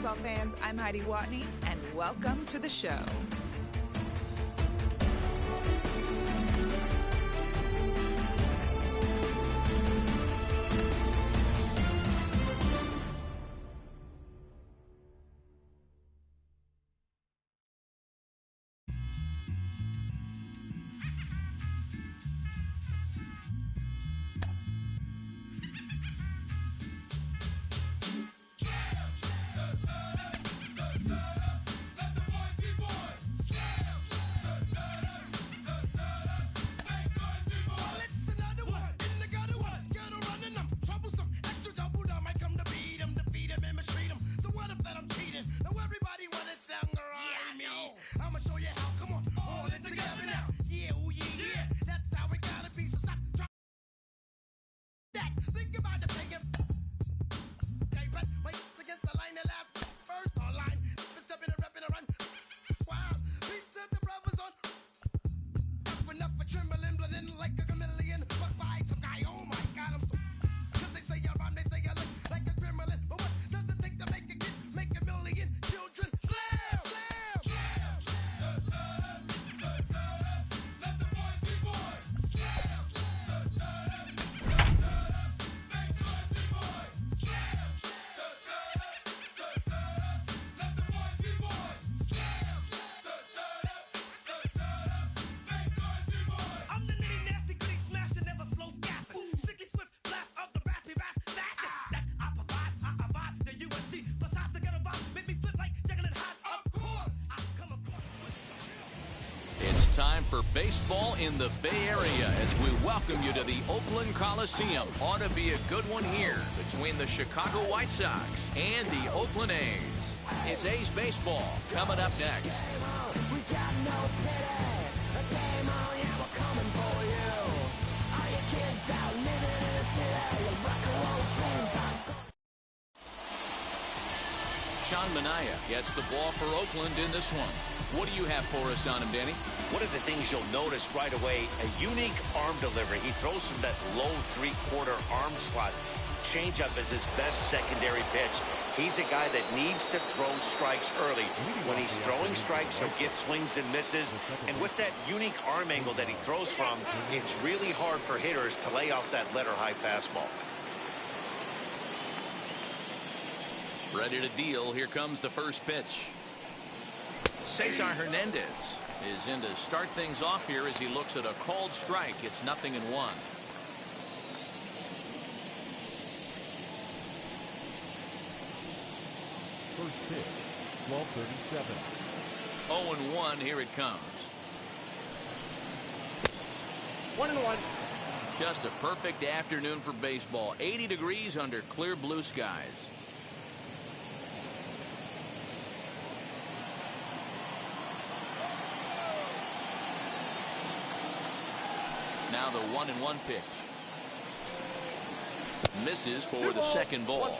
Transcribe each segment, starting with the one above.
baseball fans. I'm Heidi Watney, and welcome to the show. It's time for baseball in the Bay Area as we welcome you to the Oakland Coliseum. Ought to be a good one here between the Chicago White Sox and the Oakland A's. It's A's baseball coming up next. We got no pity. A game on, yeah, we're coming for you. All your kids out living in the city. Your rock and roll dreams are gone. Sean Manaea gets the ball for Oakland in this one. What do you have for us on him, Danny? One of the things you'll notice right away, a unique arm delivery. He throws from that low three-quarter arm slot. Changeup is his best secondary pitch. He's a guy that needs to throw strikes early. When he's throwing strikes, he'll get swings and misses. And with that unique arm angle that he throws from, it's really hard for hitters to lay off that letter-high fastball. Ready to deal. Here comes the first pitch. Cesar Hernandez is in to start things off here as he looks at a called strike. It's 0-1. First pitch, 12:37. 0-1. Here it comes. 1-1. Just a perfect afternoon for baseball. 80 degrees under clear blue skies. Now the 1-1 pitch. Misses for the second ball.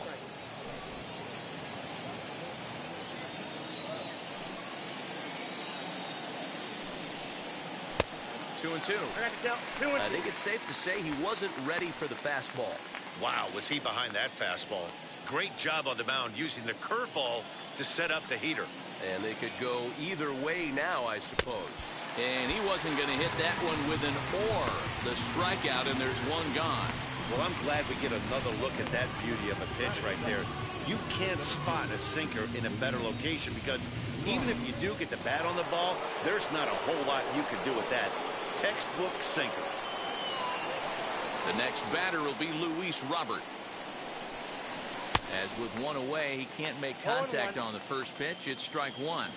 2-2. I think it's safe to say he wasn't ready for the fastball. Wow, was he behind that fastball. Great job on the mound using the curveball to set up the heater. And they could go either way now, I suppose. And he wasn't going to hit that one with an or. The strikeout, and there's one gone. Well, I'm glad we get another look at that beauty of a pitch right there. You can't spot a sinker in a better location because even if you do get the bat on the ball, there's not a whole lot you can do with that. Textbook sinker. The next batter will be Luis Robert. As with one away, he can't make contact on the first pitch. It's strike one.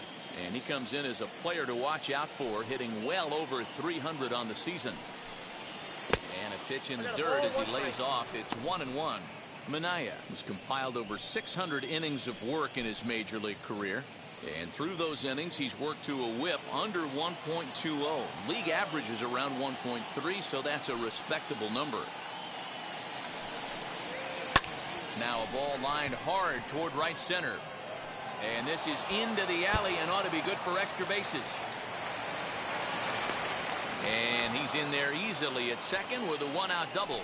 And he comes in as a player to watch out for, hitting well over 300 on the season. And a pitch in the dirt as he lays off. It's 1-1. Manaea has compiled over 600 innings of work in his major league career. And through those innings, he's worked to a whip under 1.20. League average is around 1.3, so that's a respectable number. Now a ball lined hard toward right center. And this is into the alley and ought to be good for extra bases. And he's in there easily at second with a one-out double.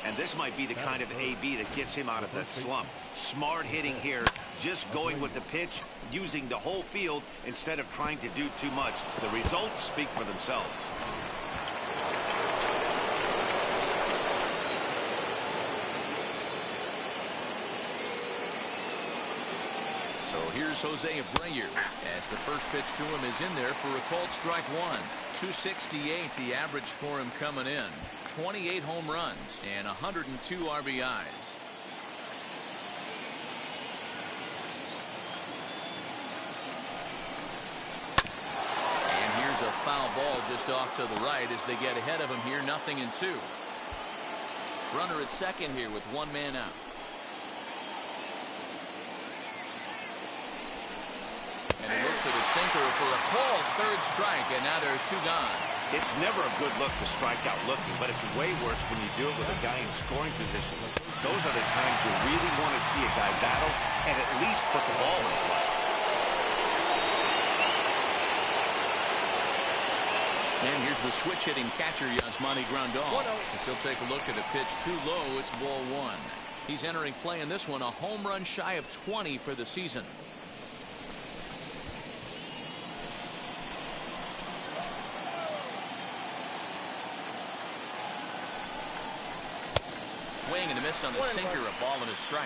And this might be the kind of AB that gets him out of that slump. Smart hitting here just going with the pitch, using the whole field instead of trying to do too much. The results speak for themselves. So here's Jose Abreu as the first pitch to him is in there for a called strike one. 268 the average for him coming in. 28 home runs and 102 RBIs. And here's a foul ball just off to the right as they get ahead of him here. 0-2. Runner at second here with one man out. And he looks at a sinker for a called third strike, and now there are two gone. It's never a good look to strike out looking, but it's way worse when you do it with a guy in scoring position. Those are the times you really want to see a guy battle and at least put the ball in play. And here's the switch hitting catcher, Yasmani Grandal. As he'll take a look at a pitch too low, it's ball one. He's entering play in this one, a home run shy of 20 for the season. Swing and a miss on the sinker, a ball and a strike.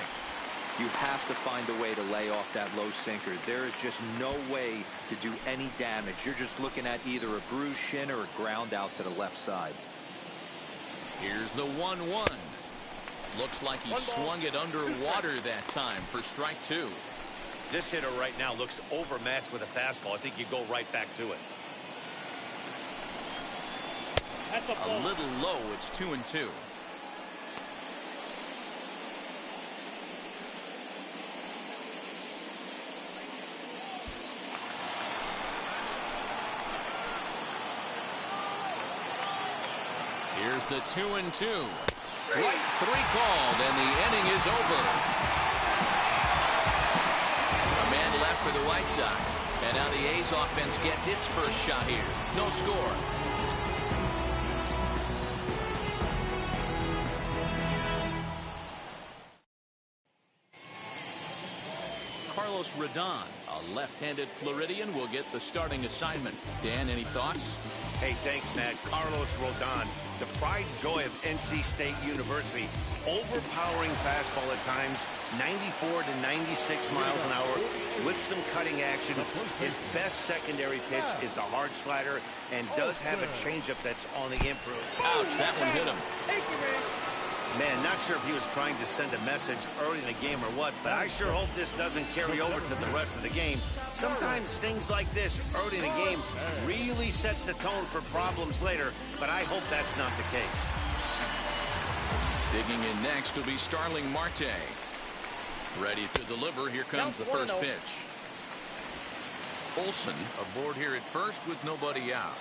You have to find a way to lay off that low sinker. There is just no way to do any damage. You're just looking at either a bruised shin or a ground out to the left side. Here's the 1-1. Looks like he swung it underwater that time for strike two. This hitter right now looks overmatched with a fastball. I think you go right back to it. A little low. It's 2-2. Here's the 2-2. Strike three called, and the inning is over. A man left for the White Sox, and now the A's offense gets its first shot here. No score. Carlos Rodon, a left-handed Floridian, will get the starting assignment. Dan, any thoughts? Hey, thanks, Matt. Carlos Rodon, the pride and joy of NC State University. Overpowering fastball at times, 94 to 96 miles an hour with some cutting action. His best secondary pitch is the hard slider and does have a changeup that's on the improve. Ouch, that one hit him. Man, not sure if he was trying to send a message early in the game or what, but I sure hope this doesn't carry over to the rest of the game. Sometimes things like this early in the game really sets the tone for problems later, but I hope that's not the case. Digging in next will be Starling Marte. Ready to deliver. Here comes the first pitch. Olsen aboard here at first with nobody out.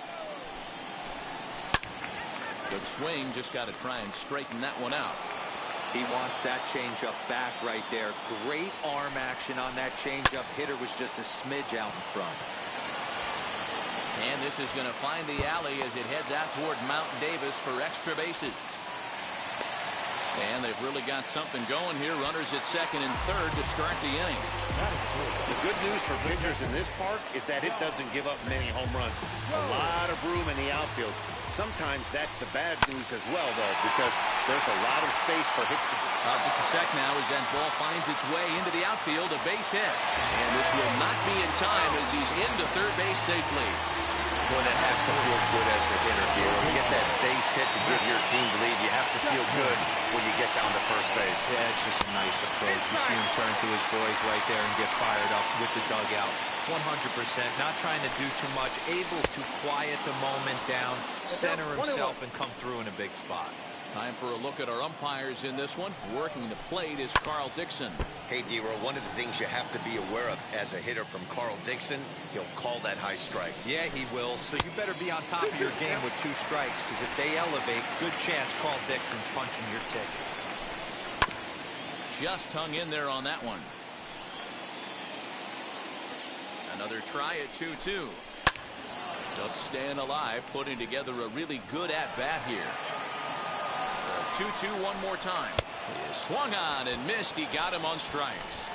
Good swing, just got to try and straighten that one out. He wants that changeup back right there. Great arm action on that changeup. Hitter was just a smidge out in front. And this is going to find the alley as it heads out toward Mount Davis for extra bases. And they've really got something going here. Runners at second and third to start the inning. The good news for pitchers in this park is that it doesn't give up many home runs. A lot of room in the outfield. Sometimes that's the bad news as well, though, because there's a lot of space for hits. Just a sec now as that ball finds its way into the outfield, a base hit. And this will not be in time as he's into third base safely. Boy, that has to feel good as a hitter here. When you get that base hit to give your team the lead, you have to feel good when you get down to first base. Yeah, it's just a nice approach. You see him turn to his boys right there and get fired up with the dugout. 100%, not trying to do too much, able to quiet the moment down, center himself, and come through in a big spot. Time for a look at our umpires in this one. Working the plate is Carl Dixon. Hey, D-Roll, one of the things you have to be aware of as a hitter from Carl Dixon, he'll call that high strike. Yeah, he will. So you better be on top of your game with 2 strikes, because if they elevate, good chance Carl Dixon's punching your ticket. Just hung in there on that one. Another try at 2-2. Just staying alive, putting together a really good at-bat here. 2-2 one more time. He swung on and missed. He got him on strikes.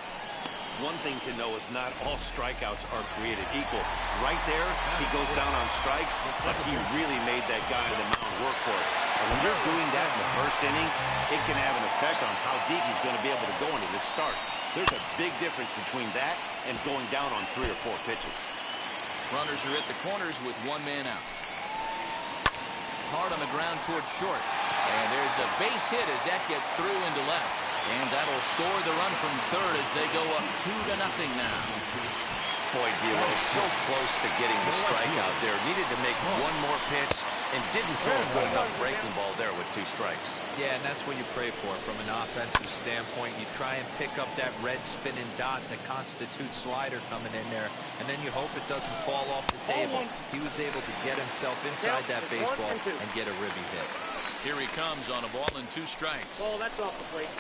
one thing to know is not all strikeouts are created equal. Right there, he goes down on strikes, but he really made that guy on the mound work for it. And when you're doing that in the first inning, it can have an effect on how deep he's going to be able to go into this start. There's a big difference between that and going down on 3 or 4 pitches. Runners are at the corners with one man out. Hard on the ground towards short. And there's a base hit as that gets through into left. And that'll score the run from third as they go up 2-0 now. Boy, D'Lo so close to getting the strikeout there. Needed to make one more pitch and didn't throw a good enough breaking ball there with 2 strikes. Yeah, and that's what you pray for from an offensive standpoint. You try and pick up that red spinning dot that constitutes slider coming in there, and then you hope it doesn't fall off the table. He was able to get himself inside that baseball and get a ribby hit. Here he comes on a ball and 2 strikes. Ball, that's off the plate.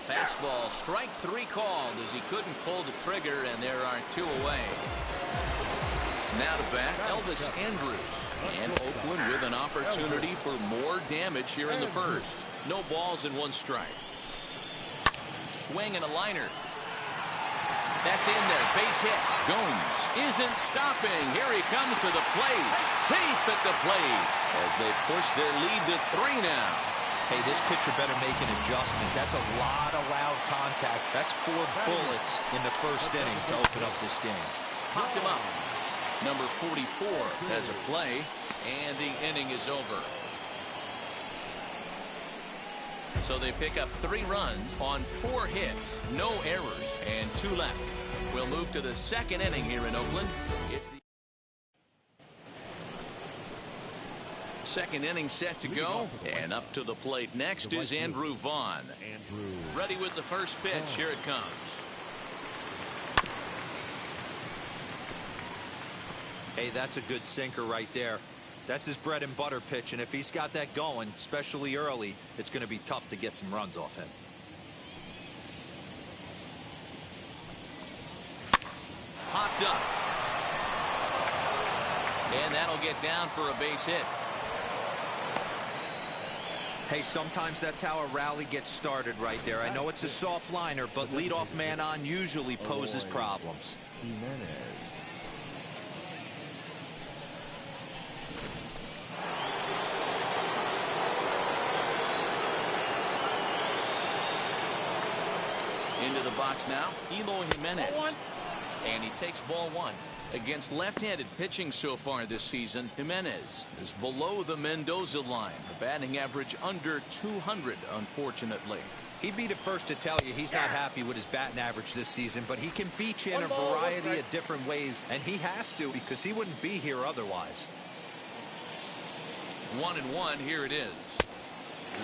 Fastball, strike 3 called as he couldn't pull the trigger, and there are 2 away. Now to bat, Elvis Andrus. And Oakland with an opportunity for more damage here in the first. No balls and 1 strike. Swing and a liner. That's in there. Base hit. Gomes isn't stopping. Here he comes to the plate. Safe at the plate as they push their lead to 3 now. Hey, this pitcher better make an adjustment. That's a lot of loud contact. That's 4 bullets in the first inning to open up this game. Popped him up. Number 44 has a play, and the inning is over. So they pick up 3 runs on 4 hits, no errors, and 2 left. We'll move to the second inning here in Oakland. It's the second inning set to go, and up to the plate next is Andrew Vaughn. Ready with the first pitch. Here it comes. Hey, that's a good sinker right there. That's his bread and butter pitch, and if he's got that going, especially early, it's going to be tough to get some runs off him. Popped up. And that'll get down for a base hit. Hey, sometimes that's how a rally gets started right there. I know it's a soft liner, but leadoff man on usually poses problems. Into the box now, Eloy Jimenez. And he takes ball 1. Against left-handed pitching so far this season, Jimenez is below the Mendoza line. A batting average under 200, unfortunately. He'd be the first to tell you he's not happy with his batting average this season, but he can beat you in a variety of different ways, and he has to because he wouldn't be here otherwise. 1-1, here it is.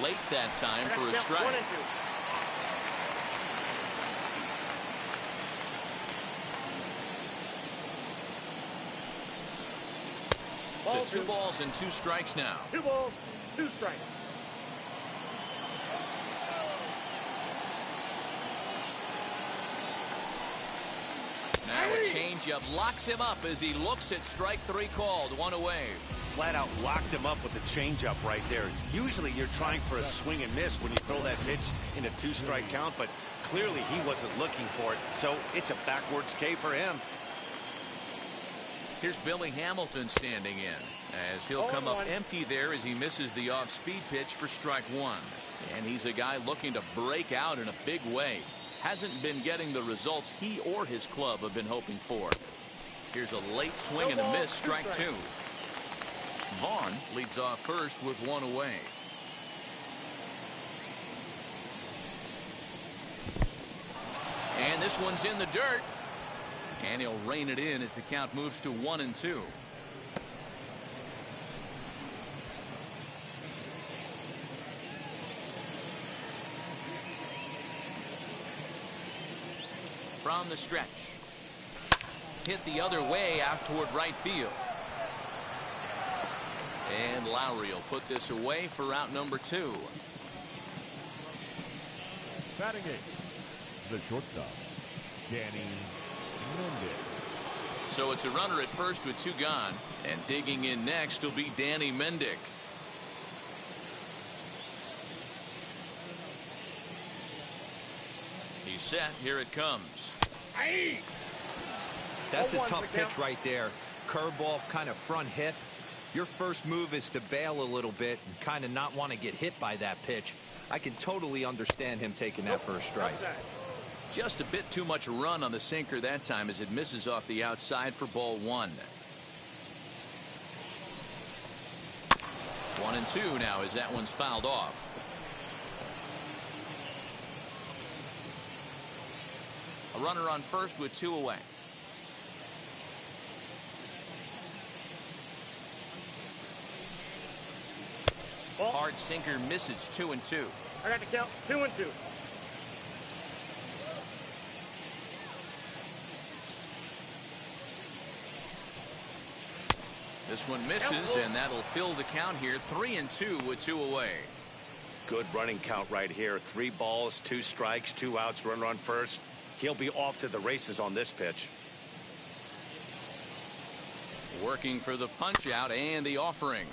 Late that time for a strike. 1-2. To 2 balls and 2 strikes now. 2 balls, 2 strikes. Now a changeup locks him up as he looks at strike 3 called. 1 away. Flat out locked him up with a changeup right there. Usually you're trying for a swing and miss when you throw that pitch in a 2-strike count, but clearly he wasn't looking for it, so it's a backwards K for him. Here's Billy Hamilton standing in as he'll come up empty there as he misses the off-speed pitch for strike 1. And he's a guy looking to break out in a big way. Hasn't been getting the results he or his club have been hoping for. Here's a late swing and a miss, strike 2. Vaughn leads off first with 1 away. And this one's in the dirt. And he'll rein it in as the count moves to 1-2. From the stretch. Hit the other way out toward right field. And Lowry will put this away for out number 2. Batting 8, the shortstop, Danny Mendick. So it's a runner at first with 2 gone, and digging in next will be Danny Mendick. set, here it comes. That's a tough pitch right there. Curveball, kind of front hip. Your first move is to bail a little bit and kind of not want to get hit by that pitch. I can totally understand him taking that for a strike. Just a bit too much run on the sinker that time as it misses off the outside for ball 1. 1-2 now as that one's fouled off. A runner on first with 2 away. Hard sinker misses. 2-2. I got the count. 2-2. This one misses, and that'll fill the count here. 3-2 with 2 away. Good running count right here. 3 balls, 2 strikes, 2 outs, runner on first. He'll be off to the races on this pitch. Working for the punch out and the offering.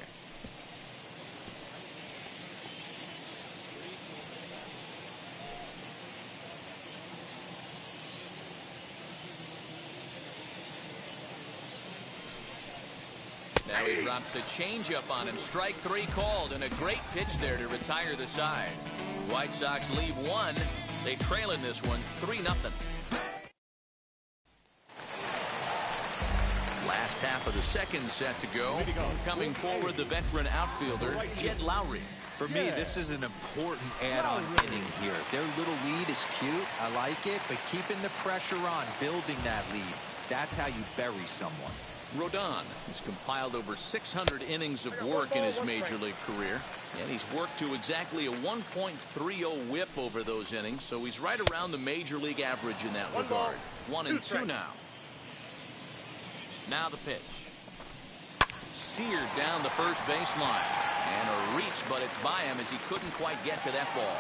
Now he drops a changeup on him. Strike 3 called, and a great pitch there to retire the side. White Sox leave 1. They trail in this one 3-0. Last half of the second set to go. Coming forward, the veteran outfielder, Jed Lowry. For me, this is an important add-on inning here. Their little lead is cute. I like it, but keeping the pressure on, building that lead, that's how you bury someone. Rodon has compiled over 600 innings of work in his major league career, and he's worked to exactly a 1.30 whip over those innings, so he's right around the major league average in that regard. 1-2 now. Now the pitch. Seared down the first baseline, and a reach, but it's by him as he couldn't quite get to that ball.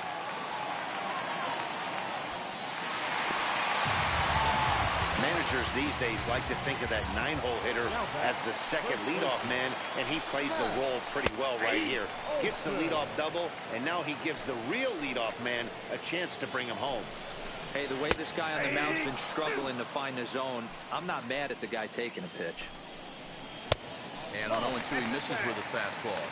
Managers these days like to think of that 9-hole hitter as the second leadoff man, and he plays the role pretty well right here. Gets the leadoff double, and now he gives the real leadoff man a chance to bring him home. Hey, the way this guy on the mound's been struggling to find the zone, I'm not mad at the guy taking a pitch. And on 0-2, he misses with a fastball.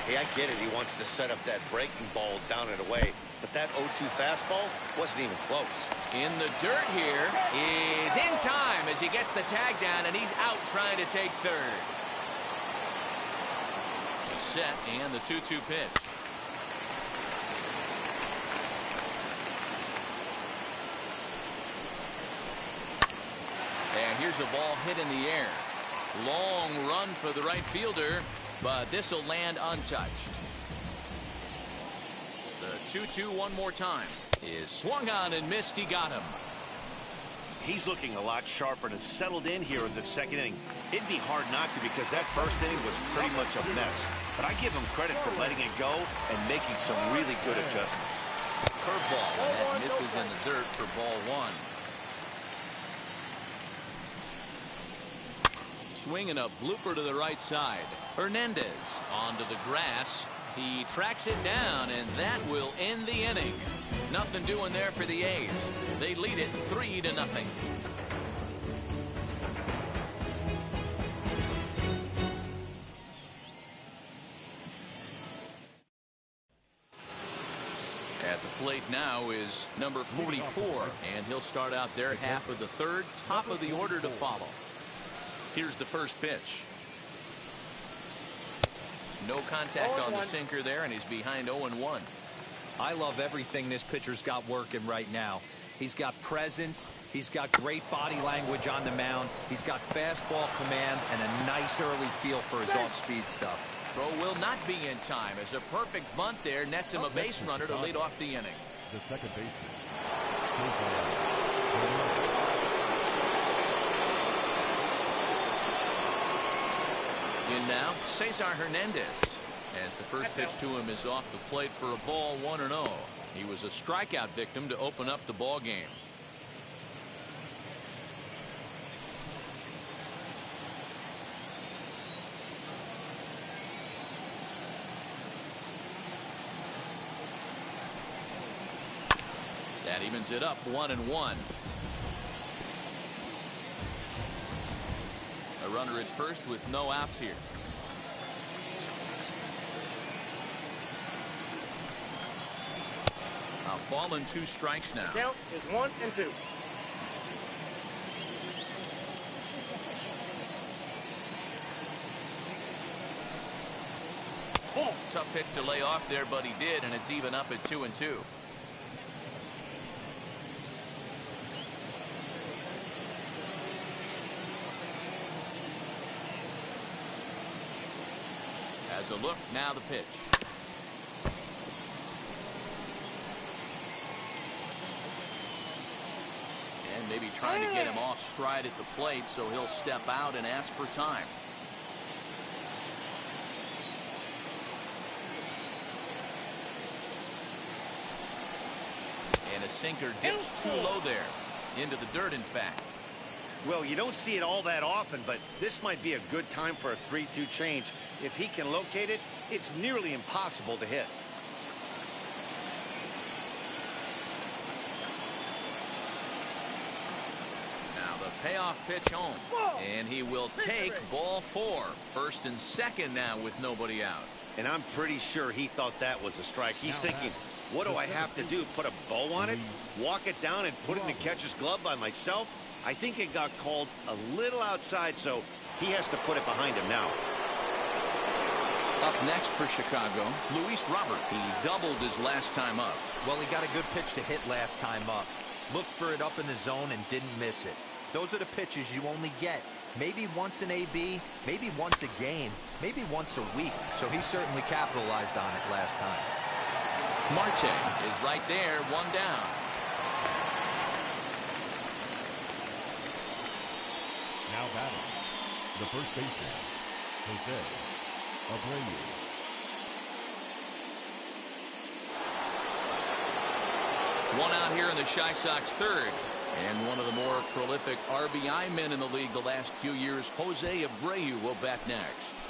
Hey, I get it. He wants to set up that breaking ball down and away. But that 0-2 fastball wasn't even close. In the dirt here is in time as he gets the tag down, and he's out trying to take third. The set and the 2-2 pitch. And here's a ball hit in the air. Long run for the right fielder, but this will land untouched. The 2-2 one more time is swung on and missed. He got him. He's looking a lot sharper and has settled in here in the second inning. It'd be hard not to, because that first inning was pretty much a mess. But I give him credit for letting it go and making some really good adjustments. Curveball, and that misses in the dirt for ball 1. Swinging a blooper to the right side. Hernandez onto the grass. He tracks it down, and that will end the inning. Nothing doing there for the A's. They lead it 3-0. At the plate now is number 44, and he'll start out their half of the third. Top of the order to follow. Here's the first pitch. No contact on the sinker there, and he's behind 0-1. I love everything this pitcher's got working right now. He's got presence. He's got great body language on the mound. He's got fastball command and a nice early feel for his off-speed stuff. Throw will not be in time as a perfect bunt there nets him a base runner to lead off the inning. The second baseman. In now, Cesar Hernandez, as the first pitch to him is off the plate for a ball, 1-0. He was a strikeout victim to open up the ball game. That That evens it up 1-1. A runner at first with no outs here. A ball and 2 strikes now. Count is 1-2. Tough pitch to lay off there, but he did, and it's even up at 2-2. As a look, now the pitch. And maybe trying to get him off stride at the plate, so he'll step out and ask for time. And a sinker dips too low there. Into the dirt, in fact. Well, you don't see it all that often, but this might be a good time for a 3-2 change. If he can locate it, it's nearly impossible to hit. Now the payoff pitch home. And he will take ball 4. First and second now with nobody out. And I'm pretty sure he thought that was a strike. He's thinking, what do I have to do? Put a bow on it? Walk it down and put it in the catcher's glove by myself? I think it got called a little outside, so he has to put it behind him now. Up next for Chicago, Luis Robert. He doubled his last time up. Well, he got a good pitch to hit last time up. Looked for it up in the zone and didn't miss it. Those are the pitches you only get maybe once in AB, maybe once a game, maybe once a week. So he certainly capitalized on it last time. Marte is right there, 1 down. Now batting, the first baseman, Jose Abreu. One out here in the Chi Sox third. And one of the more prolific RBI men in the league the last few years, Jose Abreu, will bat next.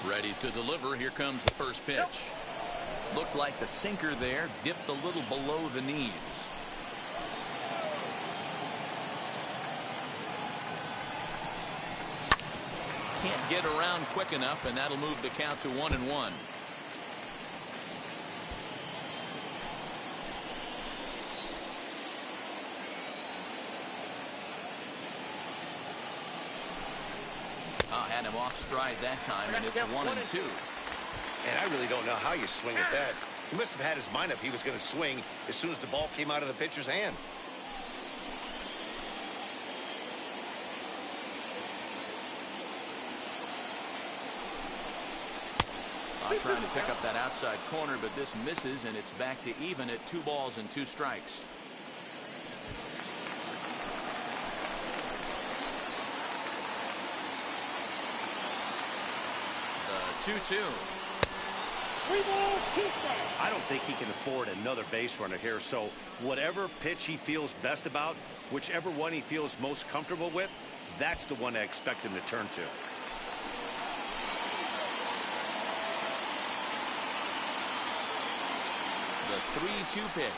Ready to deliver. Here comes the first pitch. Looked like the sinker there, dipped a little below the knees. Can't get around quick enough, and that'll move the count to 1-1. Had him off stride that time, and it's 1-2. And I really don't know how you swing at that. He must have had his mind up he was going to swing as soon as the ball came out of the pitcher's hand. Trying to pick up that outside corner, but this misses, and it's back to even at 2 balls and 2 strikes. The 2-2. 3 balls, 2 strikes. I don't think he can afford another base runner here, so whatever pitch he feels best about, whichever one he feels most comfortable with, that's the one I expect him to turn to. The 3-2 pitch.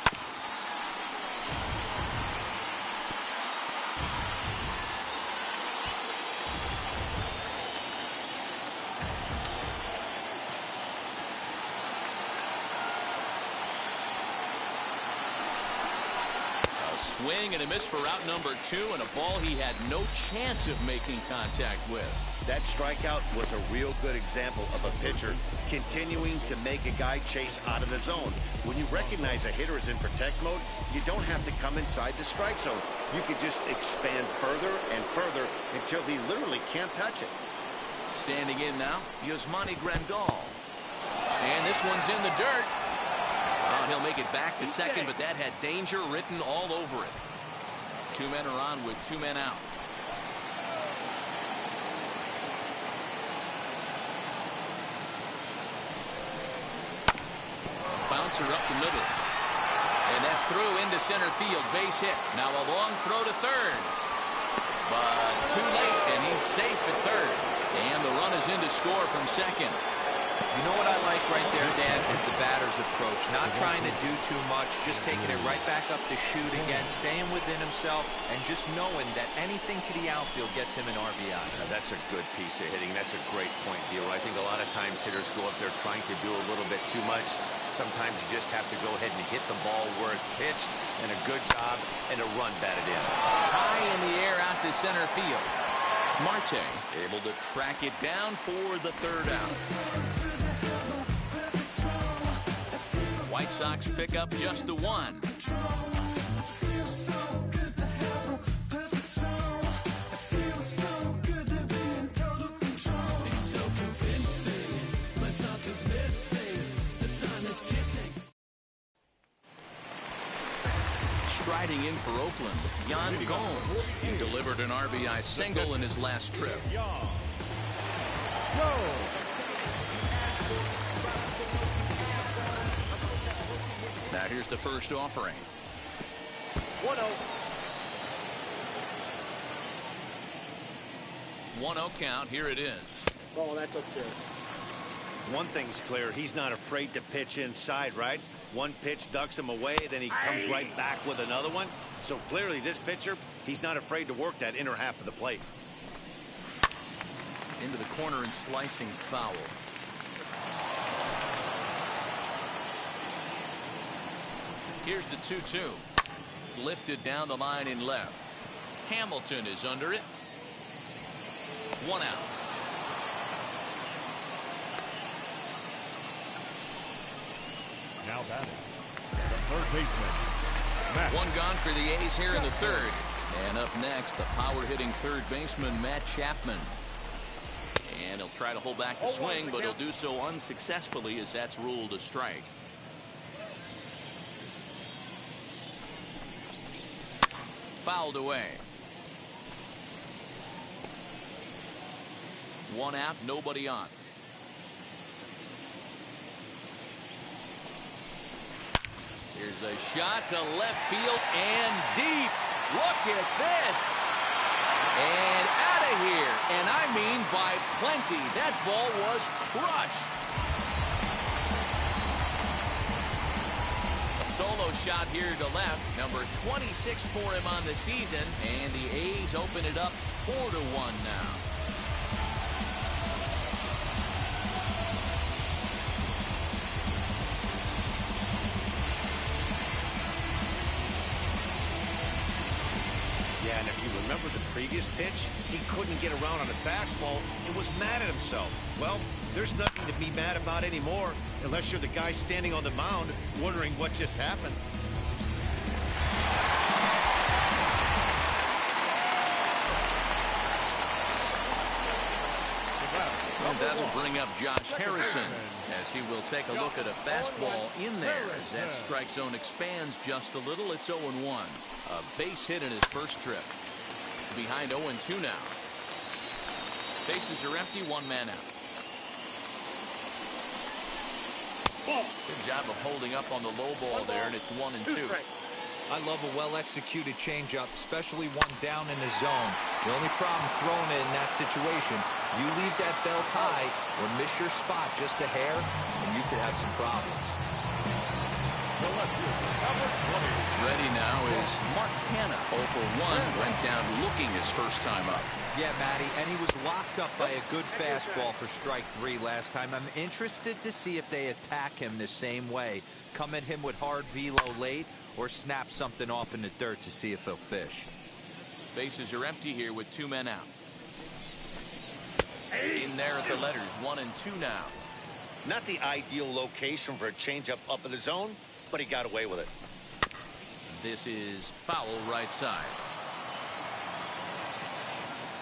Swing and a miss for out number 2, and a ball he had no chance of making contact with. That strikeout was a real good example of a pitcher continuing to make a guy chase out of the zone. When you recognize a hitter is in protect mode, you don't have to come inside the strike zone. You could just expand further and further until he literally can't touch it. Standing in now, Yasmani Grandal. And this one's in the dirt. He'll make it back to second, but that had danger written all over it. 2 men are on with 2 men out. Bouncer up the middle. And that's through into center field. Base hit. Now a long throw to third. But too late, and he's safe at third. And the run is in to score from second. You know what I like right there, Dan, is the batter's approach. Not trying to do too much, just taking it right back up to shoot again, staying within himself, and just knowing that anything to the outfield gets him an RBI. Now, that's a good piece of hitting. That's a great point, Dero. I think a lot of times hitters go up there trying to do a little bit too much. Sometimes you just have to go ahead and hit the ball where it's pitched, and a good job and a run batted in. High in the air out to center field. Marte able to track it down for the third out. White Sox pick up just the one. Striding in for Oakland, Yan Gomes. He delivered an RBI single in his last trip. Now here's the first offering. 1-0. 1-0 count. Here it is. Oh, that's up there. One thing's clear, he's not afraid to pitch inside, right? One pitch ducks him away, then he comes right back with another one. So clearly this pitcher, he's not afraid to work that inner half of the plate. Into the corner and slicing foul. Here's the 2-2. Lifted down the line in left. Hamilton is under it. 1 out. Now batting, the third baseman, Matt. One gone for the A's here in the third. And up next, the power-hitting third baseman, Matt Chapman. And he'll try to hold back the swing, but he'll do so unsuccessfully as that's ruled a strike. Fouled away. 1 out, nobody on. Here's a shot to left field and deep. Look at this. And out of here. And I mean by plenty. That ball was crushed. A solo shot here to left. Number 26 for him on the season. And the A's open it up 4-1 now. Yeah, and if you remember the previous pitch, he couldn't get around on a fastball and was mad at himself. Well, there's nothing to be mad about anymore unless you're the guy standing on the mound wondering what just happened. Well, that'll bring up Josh Harrison as he will take a look at a fastball in there as that strike zone expands just a little. It's 0-1. A base hit in his first trip. Behind 0-2 now. Bases are empty, 1 man out. Good job of holding up on the low ball there, and it's 1-2. I love a well-executed changeup, especially one down in the zone. The only problem throwing it in that situation, you leave that belt high or miss your spot just a hair, and you could have some problems. Ready now is Mark Hanna. 0 for 1, went down looking his first time up. Yeah, Matty, and he was locked up by a good fastball for strike 3 last time. I'm interested to see if they attack him the same way. Come at him with hard velo late or snap something off in the dirt to see if he'll fish. Bases are empty here with 2 men out. In there at the letters, 1-2 now. Not the ideal location for a changeup up in the zone, but he got away with it. This is foul right side.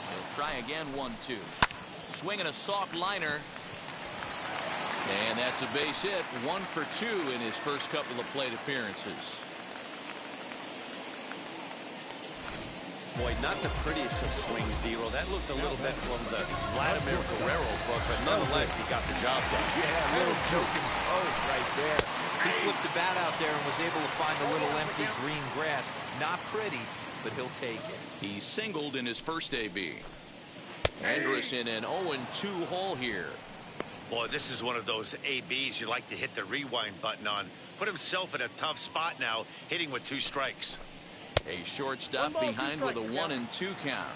He'll try again, 1-2. Swinging a soft liner. And that's a base hit. 1 for 2 in his first couple of plate appearances. Boy, not the prettiest of swings, Dero. That looked a little bit from the Vladimir Guerrero book, but nonetheless, he got the job done. Yeah, a little joking pose right there. He flipped the bat out there and was able to find a little empty green grass. Not pretty, but he'll take it. He singled in his first AB. Andrus in an 0-2 hole here. Boy, this is one of those ABs you like to hit the rewind button on. Put himself in a tough spot now, hitting with 2 strikes. A shortstop behind with a 1-2 count.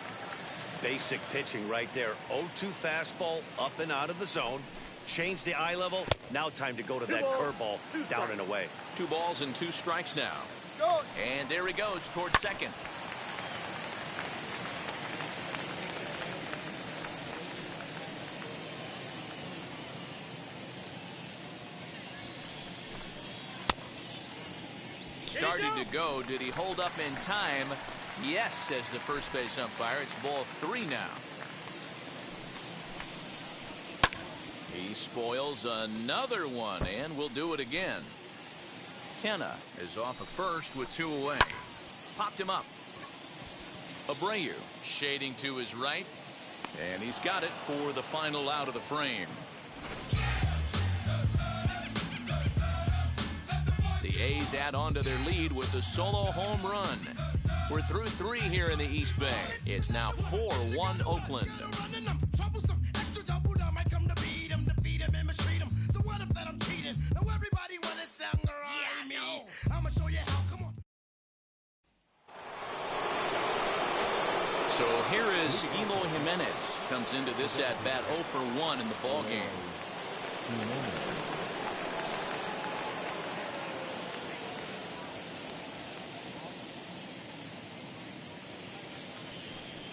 Basic pitching right there. 0-2 fastball up and out of the zone. Change the eye level. Now time to go to that curveball down and away. 2 balls and 2 strikes now. And there he goes towards second. Started to go. Did he hold up in time? Yes, says the first base umpire. It's ball 3 now. He spoils another one, and will do it again. Kenna is off of first with 2 away. Popped him up. Abreu shading to his right, and he's got it for the final out of the frame. The A's add on to their lead with the solo home run. We're through 3 here in the East Bay. It's now 4-1 Oakland. So here is Eloy Jimenez. Comes into this at bat 0 for 1 in the ball game.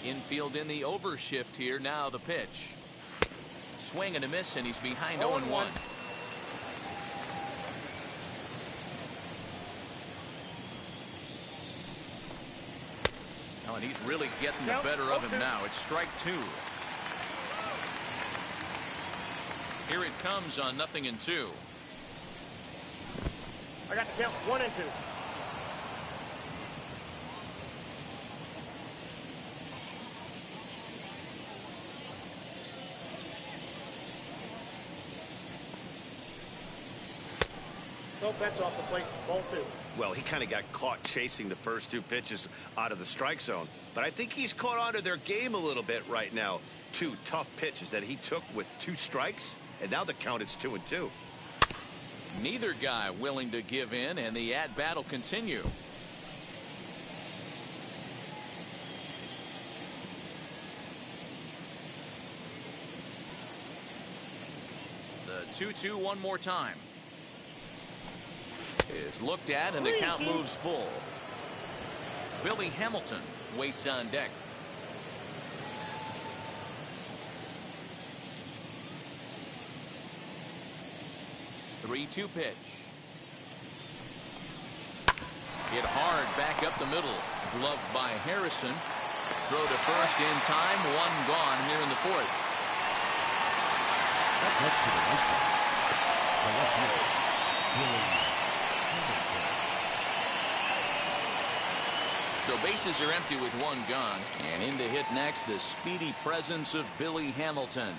Infield in the overshift here. Now the pitch. Swing and a miss, and he's behind 0-1. Oh, and he's really getting the better of him now. It's strike 2. Here it comes on 0-2. I got the count 1 and 2. No bets off the plate. Ball 2. Well, he kind of got caught chasing the first 2 pitches out of the strike zone. But I think he's caught on to their game a little bit right now. 2 tough pitches that he took with 2 strikes, and now the count is 2-2. Neither guy willing to give in, and the at-bat will continue. The 2-2 one more time. Is looked at, and the count moves full. Billy Hamilton waits on deck. The 3-2 pitch. Hit hard back up the middle. Gloved by Harrison. Throw to first in time. 1 gone here in the 4th. So bases are empty with 1 gone, and in to hit next, the speedy presence of Billy Hamilton.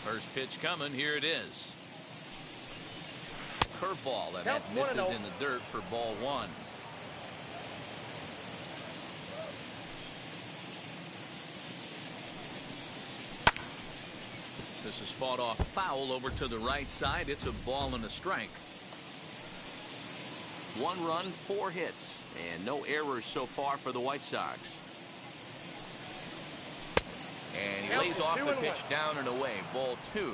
First pitch coming. Here it is. Curveball, and that misses in the dirt for ball 1. This is fought off foul over to the right side. It's a ball and a strike. 1 run, 4 hits, and no errors so far for the White Sox. And he lays off the pitch down and away. Ball 2.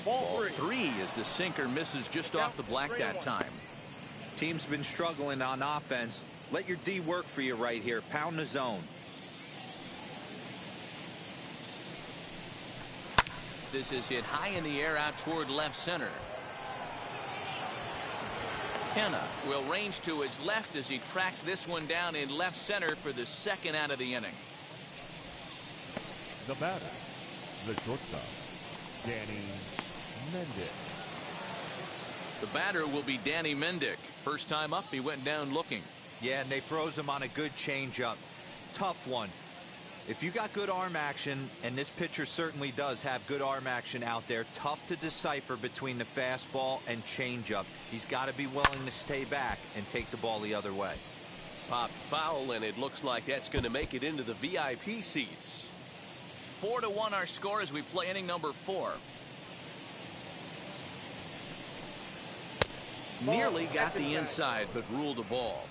Ball 3 as the sinker misses just off the black that time. Team's been struggling on offense. Let your D work for you right here. Pound the zone. This is hit high in the air out toward left center. Kenna will range to his left as he tracks this one down in left center for the 2nd out of the inning. The batter, the shortstop, Danny Mendick. The batter will be Danny Mendick. First time up, he went down looking. Yeah, and they froze him on a good changeup. Tough one. If you got good arm action, and this pitcher certainly does have good arm action out there, tough to decipher between the fastball and changeup. He's got to be willing to stay back and take the ball the other way. Popped foul, and it looks like that's going to make it into the VIP seats. 4-1 our score as we play inning number 4. Nearly got the inside, but ruled the ball.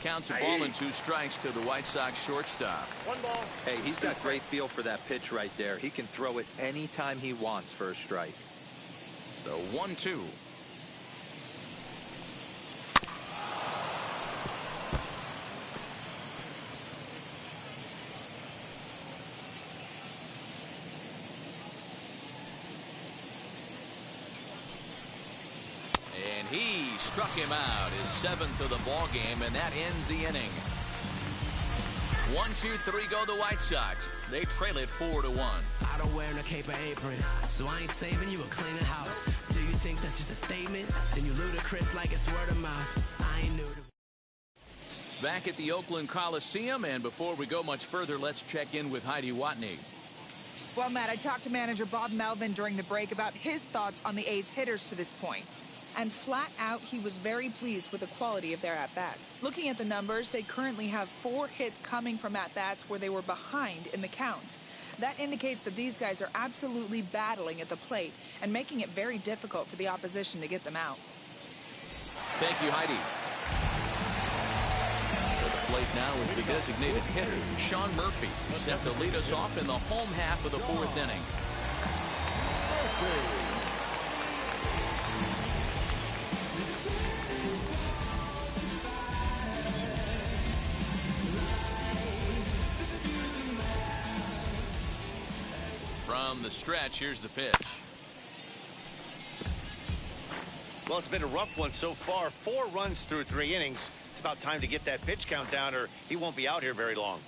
Counts a ball and 2 strikes to the White Sox shortstop. 1 ball. Hey, he's got great feel for that pitch right there. He can throw it anytime he wants for a strike. So 1-2. And he struck him out, his 7th of the ball game, and that ends the inning. 1-2-3 go the White Sox. They trail it 4-1. I don't wear a cape or apron, so I ain't saving you a cleaning house. Do you think that's just a statement? Then you ludicrous like it's word of mouth. I ain't new to... Back at the Oakland Coliseum, and before we go much further, let's check in with Heidi Watney. Well, Matt, I talked to manager Bob Melvin during the break about his thoughts on the A's hitters to this point. And flat out, he was very pleased with the quality of their at-bats. Looking at the numbers, they currently have 4 hits coming from at-bats where they were behind in the count. That indicates that these guys are absolutely battling at the plate and making it very difficult for the opposition to get them out. Thank you, Heidi. To the plate now is the designated hitter, Sean Murphy, set to lead us off in the home half of the 4th inning. From the stretch, here's the pitch. Well, it's been a rough one so far. 4 runs through 3 innings. It's about time to get that pitch count down, or he won't be out here very long.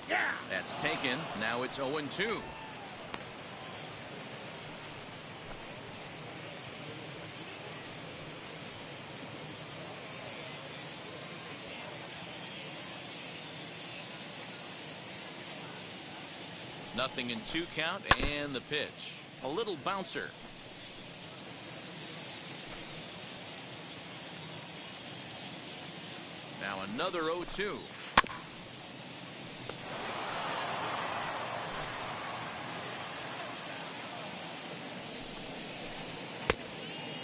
Yeah. That's taken. Now it's 0-2. Nothing in 2 count, and the pitch. A little bouncer. Now another 0-2.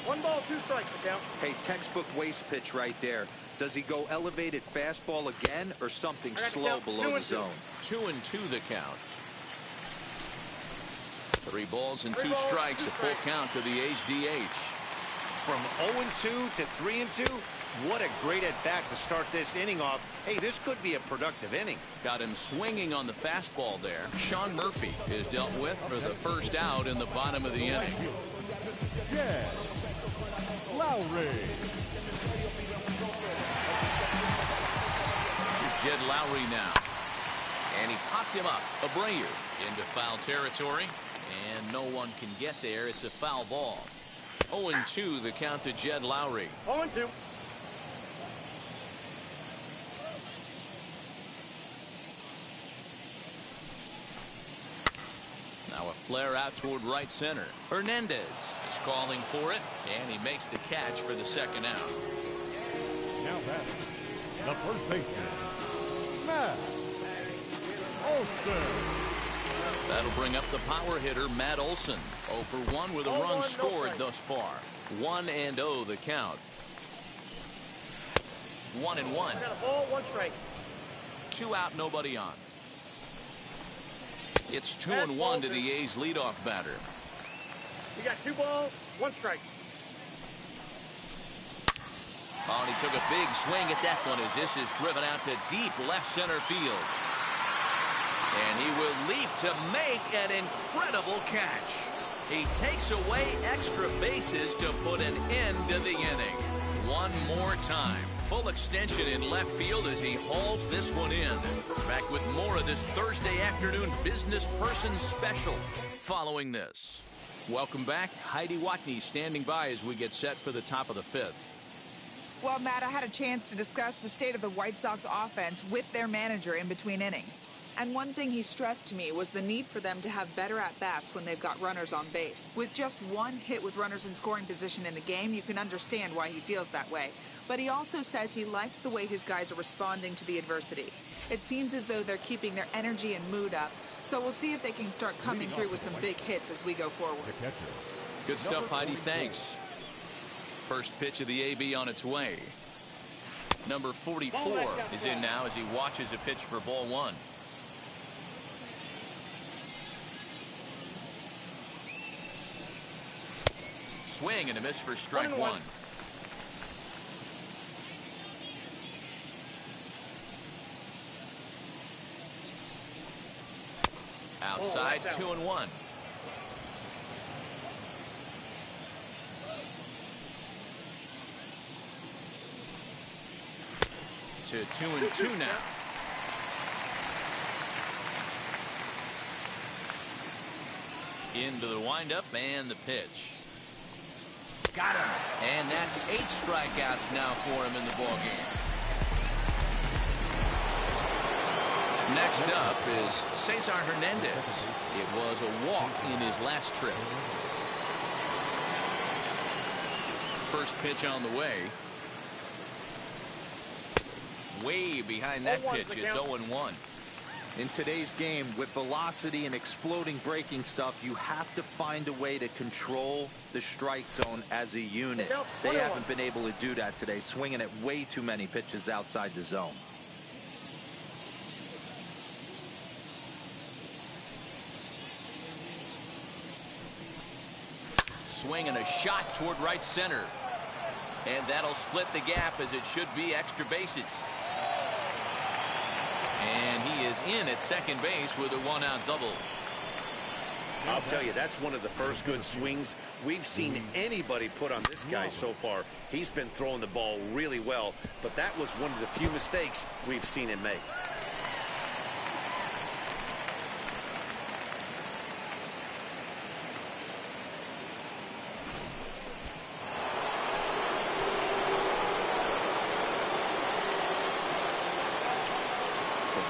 1 ball, 2 strikes to count. Hey, textbook waste pitch right there. Does he go elevated fastball again or something slow below the zone? 2-2 the count. 3 balls and 2 strikes, a full count to the A's DH. From 0-2 to 3-2, what a great at-bat to start this inning off. Hey, this could be a productive inning. Got him swinging on the fastball there. Sean Murphy is dealt with for the first out in the bottom of the inning. Jed Lowry. Here's Jed Lowry now. And he popped him up. Abreu into foul territory. And no one can get there. It's a foul ball. 0-2 the count to Jed Lowry. 0-2. Now a flare out toward right center. Hernandez is calling for it, and he makes the catch for the 2nd out. Now batting, the first baseman, Matt Olson. That'll bring up the power hitter, Matt Olson. 0 for 1 with a run scored thus far. 1-0 the count. 1-1. Got a ball, 1 strike. 2 out, nobody on. It's 2-1 to the A's leadoff batter. You got 2 balls, 1 strike. Oh, and he took a big swing at that one as this is driven out to deep left center field. And he will leap to make an incredible catch. He takes away extra bases to put an end to the inning. one more time. Full extension in left field as he hauls this one in. Back with more of this Thursday afternoon Business Person Special following this. Welcome back. Heidi Watney standing by as we get set for the top of the fifth. Well, Matt, I had a chance to discuss the state of the White Sox offense with their manager in between innings. And one thing he stressed to me was the need for them to have better at-bats when they've got runners on base. With just one hit with runners in scoring position in the game, you can understand why he feels that way. But he also says he likes the way his guys are responding to the adversity. It seems as though they're keeping their energy and mood up. So we'll see if they can start coming through with some big hits as we go forward. Good stuff, Heidi. Thanks. First pitch of the AB on its way. Number 44 is in now as he watches a pitch for ball one. Swing and a miss for strike one. Outside, 2-1. To 2-2 now. Into the windup and the pitch. Got him. And that's 8 strikeouts now for him in the ballgame. Next up is Cesar Hernandez. It was a walk in his last trip. First pitch on the way. Way behind that pitch. It's 0-1. In today's game, with velocity and exploding breaking stuff, you have to find a way to control the strike zone as a unit. They haven't been able to do that today, swinging at way too many pitches outside the zone. Swing and a shot toward right center. And that'll split the gap as it should be extra bases. And he is in at second base with a one-out double. I'll tell you, that's one of the first good swings we've seen anybody put on this guy so far. He's been throwing the ball really well, but that was one of the few mistakes we've seen him make.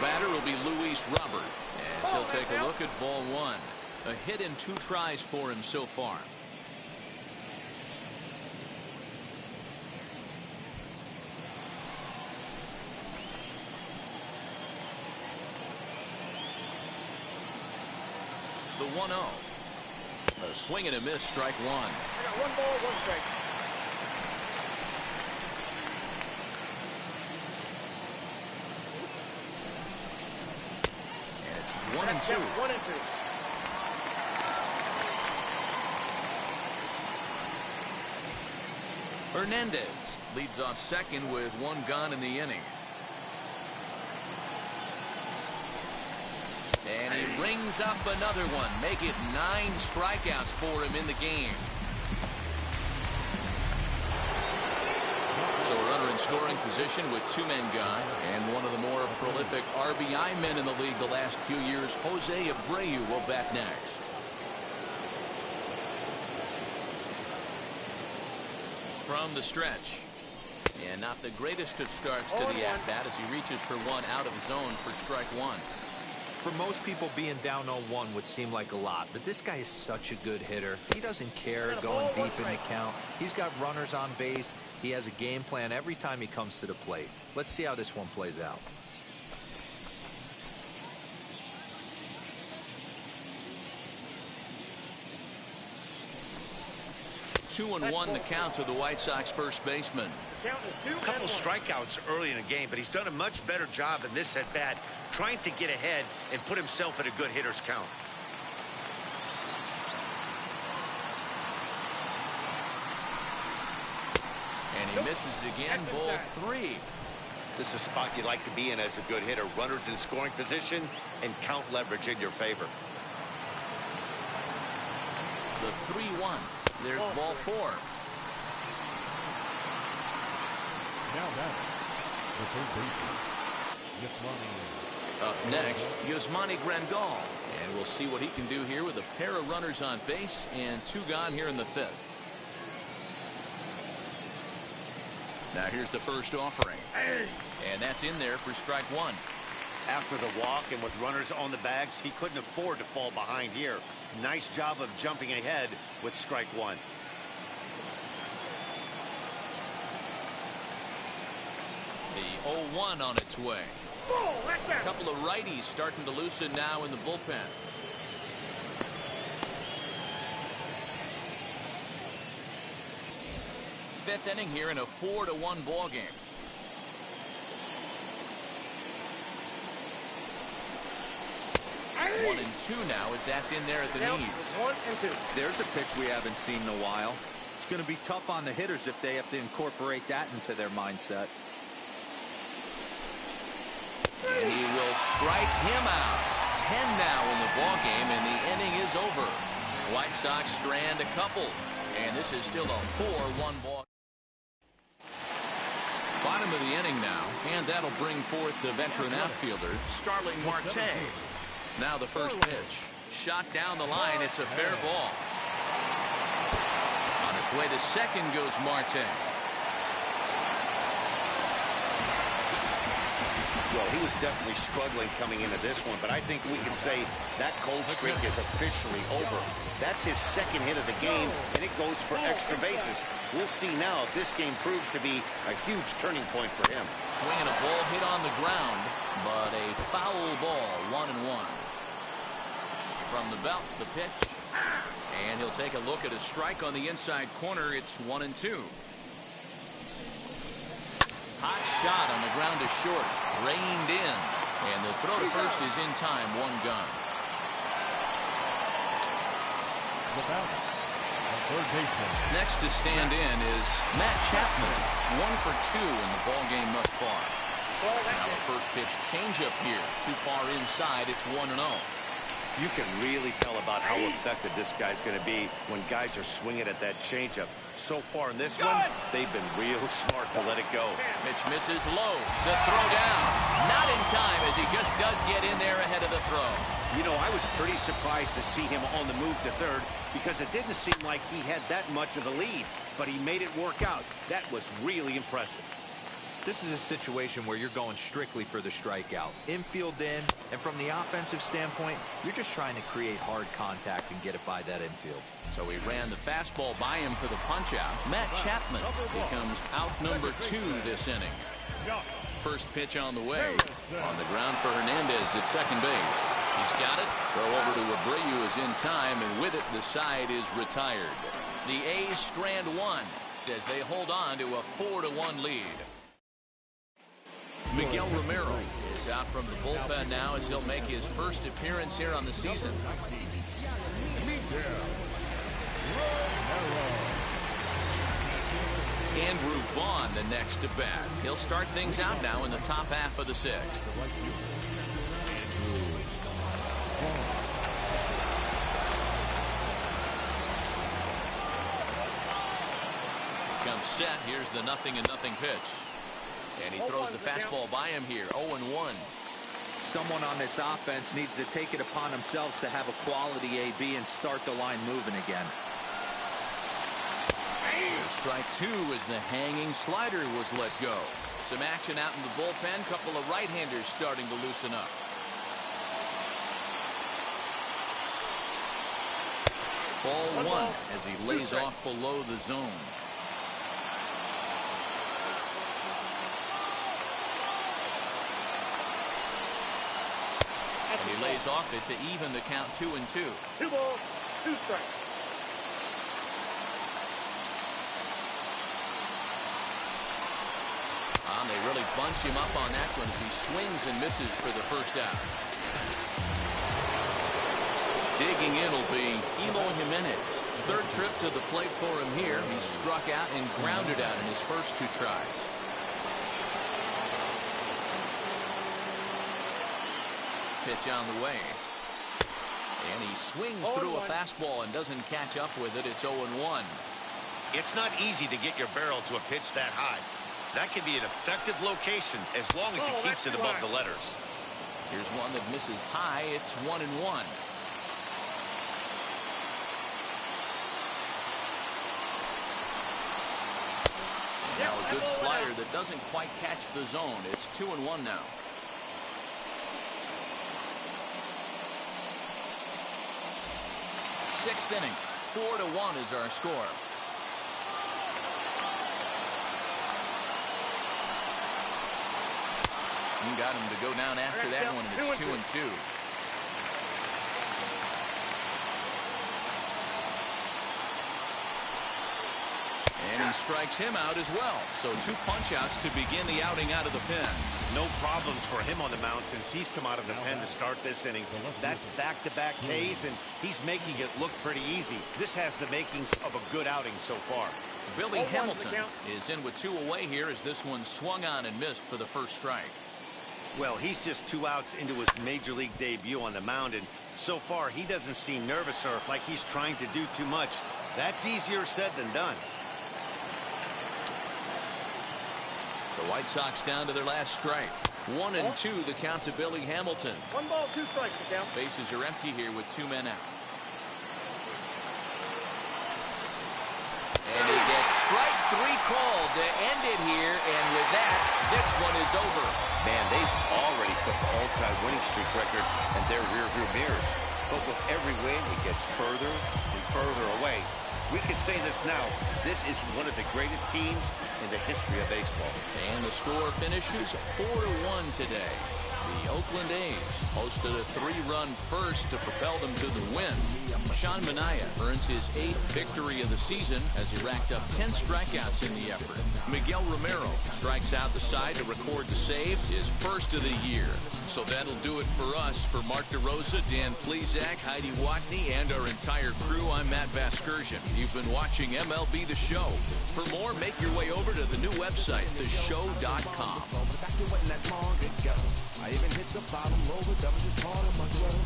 Batter will be Luis Robert as he'll take a look at ball one. A hit in 2 tries for him so far. The 1-0. A swing and a miss, strike one. I got 1 ball, 1 strike. One and two. Hernandez leads off second with 1 gone in the inning. And he rings up another one. Make it 9 strikeouts for him in the game. So a runner in scoring position with 2 men gone, and one of the more prolific RBI men in the league the last few years, Jose Abreu, will bat next. From the stretch. And not the greatest of starts to the at-bat as he reaches for one out of the zone for strike one. For most people, being down 0-1 would seem like a lot, but this guy is such a good hitter. He doesn't care going deep in the count. He's got runners on base. He has a game plan every time he comes to the plate. Let's see how this one plays out. Two and one the count to the White Sox first baseman. A couple strikeouts early in the game, but he's done a much better job in this at bat, trying to get ahead and put himself at a good hitter's count. And he misses again, ball 3. This is a spot you like to be in as a good hitter. Runners in scoring position and count leverage in your favor. The 3-1. There's ball 4. Now batting, the third baseman, Yasmani. Up next, Yasmani Grandal. And we'll see what he can do here with a pair of runners on base and 2 gone here in the 5th. Now here's the first offering. And that's in there for strike 1. After the walk and with runners on the bags, he couldn't afford to fall behind here. Nice job of jumping ahead with strike 1. The 0-1 on its way. A couple of righties starting to loosen now in the bullpen. Fifth inning here in a 4-1 ball game. One and 2 now as that's in there at the knees. 1 and 2. There's a pitch we haven't seen in a while. It's going to be tough on the hitters if they have to incorporate that into their mindset. And he will strike him out. 10 now in the ball game, and the inning is over. White Sox strand a couple, and this is still a 4-1 ball. Bottom of the inning now, and that'll bring forth the veteran outfielder, Starling Marte. Now the first pitch. Shot down the line. It's a fair ball. On its way to second goes Marte. Well, he was definitely struggling coming into this one, but I think we can say that cold streak is officially over. That's his second hit of the game, and it goes for extra bases. We'll see now if this game proves to be a huge turning point for him. Swinging a ball hit on the ground, but a foul ball, 1-1. From the belt, the pitch, and he'll take a look at a strike on the inside corner. It's 1-2. Hot shot on the ground to short, reined in, and the throw to first is in time. 1 gun. The batter, the third baseman. Next to stand in is Matt Chapman, 1 for 2 in the ball game thus far. Now the first pitch changeup here, too far inside. It's 1-0. You can really tell about how effective this guy's going to be when guys are swinging at that changeup. So far in this one, they've been real smart to let it go. Pitch misses low. The throw down. Not in time as he just does get in there ahead of the throw. You know, I was pretty surprised to see him on the move to third because it didn't seem like he had that much of a lead, but he made it work out. That was really impressive. This is a situation where you're going strictly for the strikeout. Infield in, and from the offensive standpoint, you're just trying to create hard contact and get it by that infield. So he ran the fastball by him for the punch-out. Matt Chapman becomes out number 2 this inning. First pitch on the way. On the ground for Hernandez at second base. He's got it. Throw over to Abreu is in time, and with it, the side is retired. The A's strand 1 as they hold on to a 4-1 lead. Miguel Romero is out from the bullpen now as he'll make his first appearance here on the season. Andrew Vaughn the next to bat. He'll start things out now in the top half of the 6th. Comes set. Here's the 0-0 pitch. And he throws the fastball by him here. 0-1. Someone on this offense needs to take it upon themselves to have a quality AB and start the line moving again. Strike 2 as the hanging slider was let go. Some action out in the bullpen. Couple of right-handers starting to loosen up. Ball 1 as he lays off below the zone. And he lays off it to even the count 2-2. 2 balls, 2 strikes. They really bunch him up on that one as he swings and misses for the first out. Digging in will be Eloy Jimenez. Third trip to the plate for him here. He struck out and grounded out in his first 2 tries. Pitch on the way. And he swings through a fastball and doesn't catch up with it. It's 0-1. It's not easy to get your barrel to a pitch that high. That can be an effective location as long as he keeps it above the letters. Here's one that misses high. It's 1-1. Now a good slider that doesn't quite catch the zone. It's 2-1 now. Sixth inning. 4-1 is our score. You got him to go down after that one, and it's 2-2. And he strikes him out as well. So 2 punch-outs to begin the outing out of the pen. No problems for him on the mound since he's come out of the pen to start this inning. That's back-to-back Ks, and he's making it look pretty easy. This has the makings of a good outing so far. Billy Hamilton is in with 2 away here as this one swung on and missed for the first strike. Well, he's just 2 outs into his major league debut on the mound, and so far he doesn't seem nervous or like he's trying to do too much. That's easier said than done. The White Sox down to their last strike. 1-2 the count to Billy Hamilton. 1 ball, 2 strikes to count. Bases are empty here with 2 men out. And he gets strike 3 called to end it here, and with that, this one is over. Man, they've already put the all-time winning streak record in their rearview mirrors. But with every win, it gets further and further away. We can say this now. This is one of the greatest teams in the history of baseball. And the score finishes 4-1 today. The Oakland A's posted a 3-run first to propel them to the win. Sean Manaea earns his 8th victory of the season as he racked up 10 strikeouts in the effort. Miguel Romero strikes out the side to record the save, his first of the year. So that'll do it for us. For Mark DeRosa, Dan Plesac, Heidi Watney, and our entire crew, I'm Matt Vasgersian. You've been watching MLB The Show. For more, make your way over to the new website, theshow.com. I even hit the bottom over, that was just part of my growth.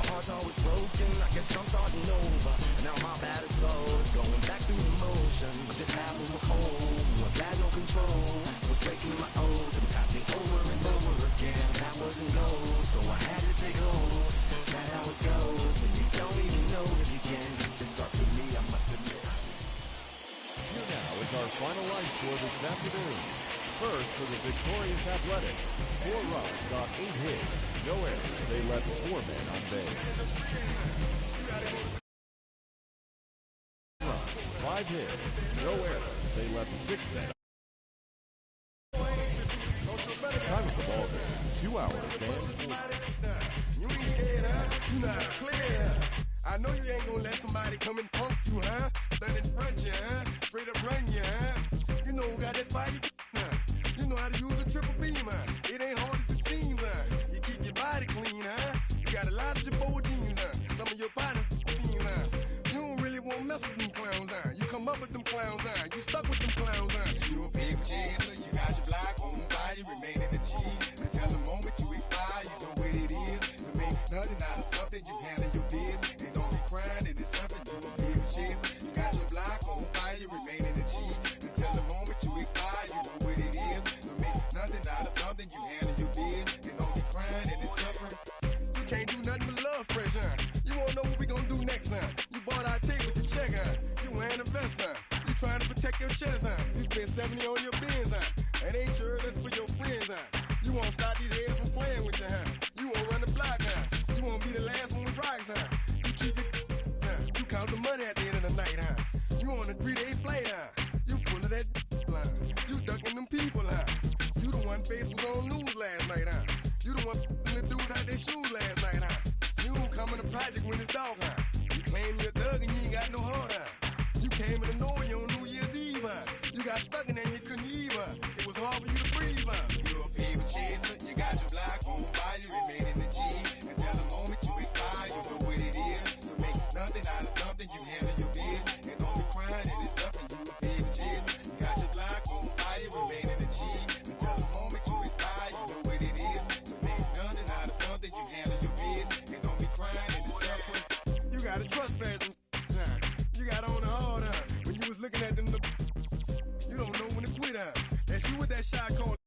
My heart's always broken, I guess I'm starting over. And now my battered soul is going back through the motions. Just having a hole, was had no control. Was breaking my oath, it was happening over and over again. That wasn't gold, so I had to take hold. That's how it goes, when you don't even know to begin. It starts with me, I must admit. Here now is our final line score this afternoon. First for the victorious Athletics, 4 runs on 8 hits, no errors. They left 4 men on base. 5 hits, no errors. They left 6 men. Time of the ball game, 2 hours and 4. You ain't scared, huh? You not clear. I know you ain't gonna let somebody come and punk you, huh? Stand in front you, huh? Straight up run you, huh? You know who got that fire, huh? You know how to use a triple beam, huh? It ain't hard as it seems, huh? You keep your body clean, huh? You got a lot of your bold jeans, huh? Some of your partners, huh? You don't really want to mess with them clowns, huh? You come up with them clowns, huh? You stuck with them clowns, huh? You a paper chaser, you got your block on fire, you remain in the G. Until the moment you expire, you know what it is. You make nothing out of something, you handle your biz. And don't be crying, and it's something you a paper chaser. You got your block on fire, you remain in the G. Until the moment you expire, you know what it is. You make nothing out of something, you handle your biz. And don't be crying, and it's suffering. You can't do nothing but love fresh, huh? You wanna know what we gonna do next, huh? You bought our tape with your check, huh? You wearing a vest, huh? You trying to protect your chest, huh? You spent 70 on your bins, huh? That ain't sure that's for your friends, huh? You won't stop these heads from playing with you, huh? You won't run the block, huh? You won't be the last one with rocks, huh? You keep it, huh? You count the money at the end of the night, huh? You on a 3-day flight, huh? You full of that line. You ducking them people, huh? You the one face was on news last night, huh? You the one the dudes out their shoes last night, huh? You don't come in the project when it's dark, huh? You claim you're a thug and you ain't got no heart, huh? You came in the Norway on New Year's Eve, huh? You got stuck in there and you couldn't leave, huh? It was hard for you to breathe, huh? You a paper chaser, you got your block on fire, you remain in the G. Until the moment you expire, you know what it is. To make nothing out of something, you handle your biz. And don't be crying, it is something, you a paper chaser. You got your block on fire, you remain in the G. Until the moment you expire, you know what it is. To make nothing out of something, you handle your biz. And don't be crying, it is suffering. You got a trespass, huh? You got on the hard, huh? When you was looking at them, you don't know when to quit, huh? That's you with that shot called